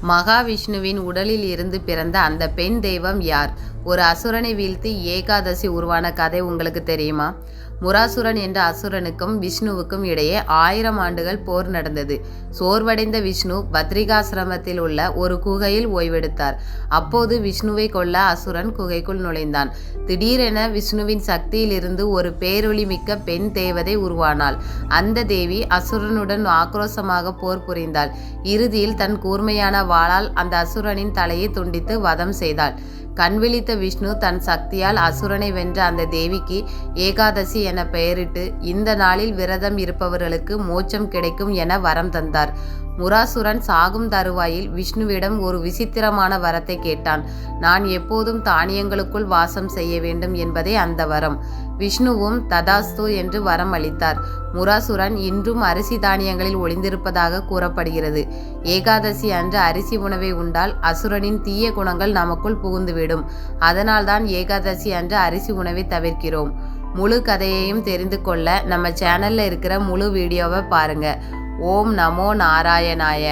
மகாவிஷ்ணுவின் உடலில் இருந்து பிறந்த அந்த பெண் தெய்வம் யார்? ஒரு அசுரனை வீழ்த்தி ஏகாதசி உருவான கதை உங்களுக்கு தெரியுமா? முராசுரன் என்ற அசுரனுக்கும் விஷ்ணுவுக்கும் இடையே 1000 ஆண்டுகள் போர் நடந்தது. சோர்வடைந்த விஷ்ணு பத்ரிகாசிரமத்தில் உள்ள ஒரு குகையில் ஓய்வெடுத்தார். அப்போது விஷ்ணுவை கொல்ல அசுரன் குகைக்குள் நுழைந்தான். திடீரென விஷ்ணுவின் சக்தியிலிருந்து ஒரு பேரொளி மிக்க பெண் தேவதை உருவானாள். அந்த தேவி அசுரனுடன் ஆக்ரோஷமாக போர் புரிந்தாள். இறுதியில் தன் கூர்மையான வாளால் அந்த அசுரனின் தலையை துண்டித்து வதம் செய்தாள். கண்விழித்த விஷ்ணு தன் சக்தியால் அசுரனை வென்ற அந்த தேவிக்கு ஏகாதசி என பெயரிட்டு இந்த நாளில் விரதம் இருப்பவர்களுக்கு மோட்சம் கிடைக்கும் என வரம் தந்தார். முராசுரன் சாகும் தருவாயில் விஷ்ணுவிடம் ஒரு விசித்திரமான வரத்தை கேட்டான். நான் எப்போதும் தானியங்களுக்குள் வாசம் செய்ய வேண்டும் என்பதே அந்த வரம். விஷ்ணுவும் ததாஸ்து என்று வரம் அளித்தார். முராசுரன் இன்றும் அரிசி தானியங்களில் ஒளிந்திருப்பதாக கூறப்படுகிறது. ஏகாதசி அன்று அரிசி உணவை உண்டால் அசுரனின் தீய குணங்கள் நமக்குள் புகுந்துவிடும். அதனால்தான் ஏகாதசி அன்று அரிசி உணவை தவிர்க்கிறோம். முழு கதையையும் தெரிந்து கொள்ள நம்ம சேனல்ல இருக்கிற முழு வீடியோவை பாருங்க. ஓம் நமோ நாராயணாய.